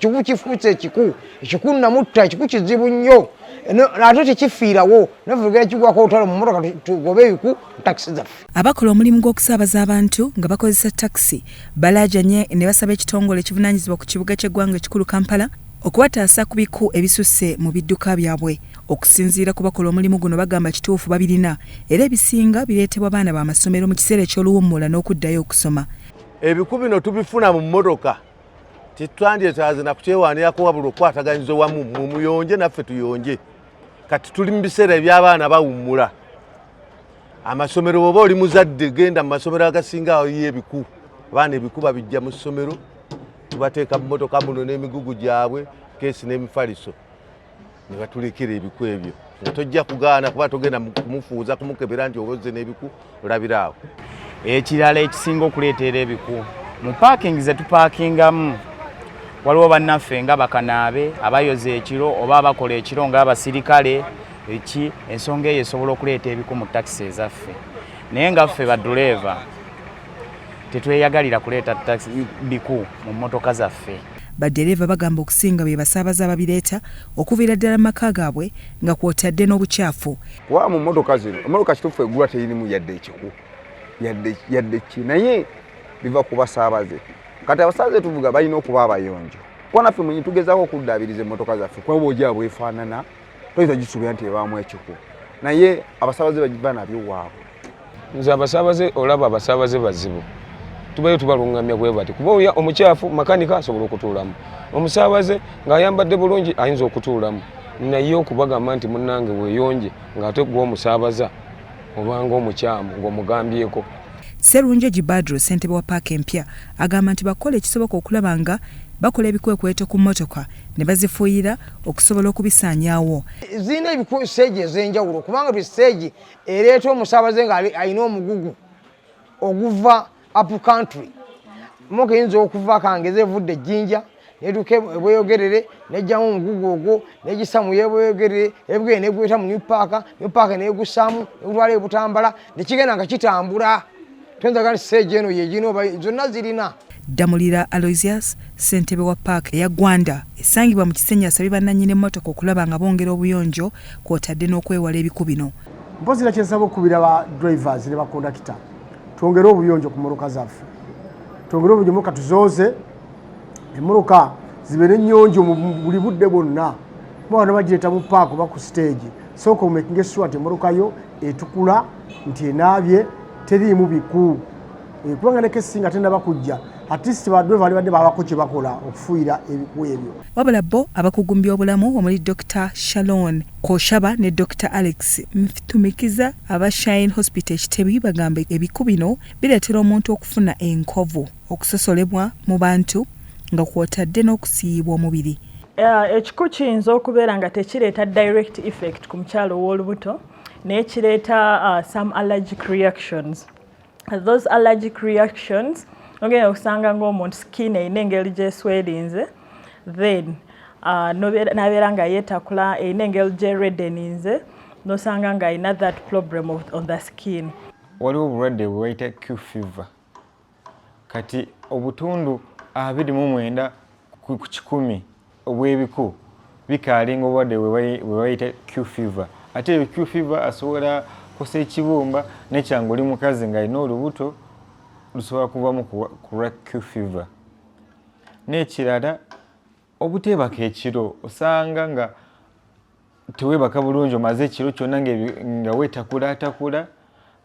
Chiku kifuutse ekiku namutta ekiku kizibu nnyo ate tekifiirawo navuga kigwako otwala mu mmotoka tugobe ebiku takisi zaffe. Abakola omulimu gw'okusaabaza abantu nga bakozesa takisi balaajanye ne basaba ekitongole ekivunaanyizibwa ku kibuga ky'eggwanga ekikulu Kampala okubataasa ku biku ebisusse mu bidduka byabwe. Okusinziira ku bakola omulimu guno bagamba kituufu babirina era ebisinga bireetebwa baana b'amasomero mu kiseera eky'oluwummula n'okuddayo okusoma. Ebiku bino tubifuna mu mmotoka. Titwandyeetaaze na kukyewanirako wabula okukwataganyiza wamu muyonje naffe tuyonje. Kati tuli mu biseera eby'abaana bawummula. Amasomero bw'oba oli muzadde genda mu masomero agasinga awo y'ebiku. Abaana ebiku babijja mu ssomero tubateeka mu mmotoka muno n'emigugu gyabwe keesi n'emifaliso ne batulekera ebiku ebyo nga tojja kugaana kuba togenda kumufuuza kumukebera nti obozze n'ebiku olabira awo. Ekirala ekisinga okuleetera ebiku mu paakingi ze tupaakingamu waliwo bannaffe nga bakanaabe abayoza ekiro oba abakola ekiro ng'abasirikale ensonga eyo esobola okuleeta ebiku mu takisi ezaffe. Naye nga ffe badduleeva tetweyagalira kuleeta biku mu mmotoka zaffe. Baddereeva bagamba okusinga be basaabaza ababireeta okuviira ddala mu maka gaabwe nga kw'otadde n'obukyafu. Kuba mu mmotoka zino emmotoka kituufu eggula teririmu yadde ekiku yadde ki naye biva ku basaabaze. Kati abasaabaze tuvuga balina okuba abayonjo. Kuba naffe mwenye tugezaako okuddaabiriza emmotoka zaffe kuba bw'ojja bwefaanana toyinza gisuubira nti ebaamu ekiku naye abasaabaze bagiva nabyo waabwe. Nze abasaabaze olaba abasaabaze bazibu tubayo tubalungamya bwe bati kuba oya omukyafu makanika asobola okutuulamu omusaabaze ng'ayambadde bulungi ayinza okutuulamu naye okubagamba nti munnange weeyonje ng'ate gw'omusaabaza obanga omukyamu ng'omugambyeko. Sserunje Gibadro ssentebe wa paaka empya agamba nti bakola ekisoboka okulaba nga bakola ebikwekweto ku mmotoka ne bazifuuyira okusobola okubisaanyaawo. Zirina seegi ez'enjawulo kubanga buli seegi ereeta omusaabaze ng'alina omugugu oguva up country. Mmotoka eyinza okuva kangeze evudde Ejjinja netuuka ebweyogerere nejjamu omugugu ogwo negissa mu yebweyogerere ebugere negweta mu New Park negussaamu negutwala ebutambala nekigenda nga kitambula. Twenzaga nti seegi eno yegino zonna zirina. Damulira Aloysius ssentebe wa paaka eya Gwanda esangibwa mu Kisenyi asabye bannannyini emmotoka okulaba nga bongera obuyonjo kw'otadde n'okwewala ebiku bino. Mpozira kyensaba okubira ba drivers ne bakondakita twongere obuyonjo ku mmotoka zaffe, twongere obuyonjo ka tuzooze emmotoka zibeere nnyonjo mu buli budde bwonna. Mwana bagireeta mu paaka oba ku stage sooka omakinga sure nti emmotoka yo etukula nti enaabye teriimu biku kubanga ne kesi nga tenda bakujja at least badwe badde babako kye bakola okufuuyira ebiku ebyo. Wabula bo abakugu mu byobulamu omuli Dr. Shalon Koshaba ne Dr. Alex Mfitumikiza aba Shine Hospital Kitebi bagamba ebiku bino bireetera omuntu okufuna enkovu okusosolebwa mu bantu nga kw'otadde n'okusiiyibwa omubiri. Ekiku kiyinza okubeera nga tekireeta direct effect ku mukyalo w'olubuto naye kireeta some allergic reactions. Those allergic reactions ogenda okusanga ng'omuntu skin eyina engeri gy'eswerinze then n'abeera nga yeetakula eyina engeri gy'ereddeninze n'osanga ng'ayina that problem on the skin. Waliwo obulwadde bwe bayita Q fever. Kati obutundu 29 ku 100 obw'ebiku bikaalinga obulwadde bwe bayita Q fever. Ate Q fever asobola kukosa ekibumba n'ekyangu oli mukazi ng'alina olubuto lusobola kuvamu ku Q fever. N'ekirala obuteebaka ekiro osanga nga teweebaka bulungi omaze ekiro kyonna nga weetakulatakula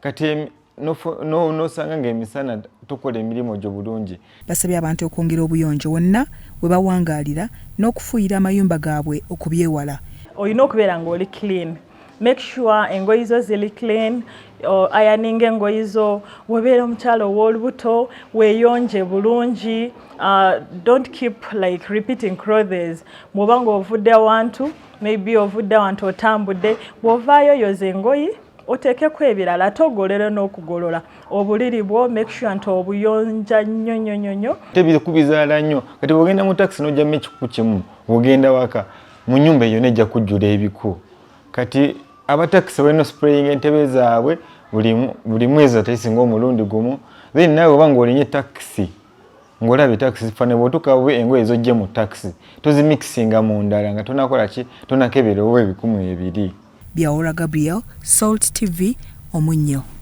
kati n'osanga ng'emisana tokola emirimu gyo bulungi. Basabye abantu okwongera obuyonjo wonna we bawangaalira n'okufuuyira amayumba gaabwe okubyewala. Olina okubeera ng'oli clean. Make sure engoye zo zili clean, ironing engoye zo, webeera omukyalo w'olubuto, weeyonje bulungi. Don't keep like repeating clothes. Bw'oba ng'ovudde awantu, maybe ovudde awantu otambudde, bw'ovaayo yoza engoye oteekeko ebirala ate ogolere n'okugolola obuliri bwo. Make sure nti obuyonja nnyo. Tebikubizaala nnyo. Kati bw'ogenda mu taxi n'ojjamu ekiku kimu bw'ogenda waka mu nnyumba eyo nejja kujjula ebiku. Kati abatakisi balina spraying entebe zaabwe buli mwezi ateesinga omulundi gumu. Then naawe oba ng'olinye takisi ng'olaba taxi zifaanana bw'otuuka engoye zojje mu taxi tozimikisinga mu ndala nga tonakola ki tonakebera oba 12. Byawola Gabriel, Salt TV, Omunnyo.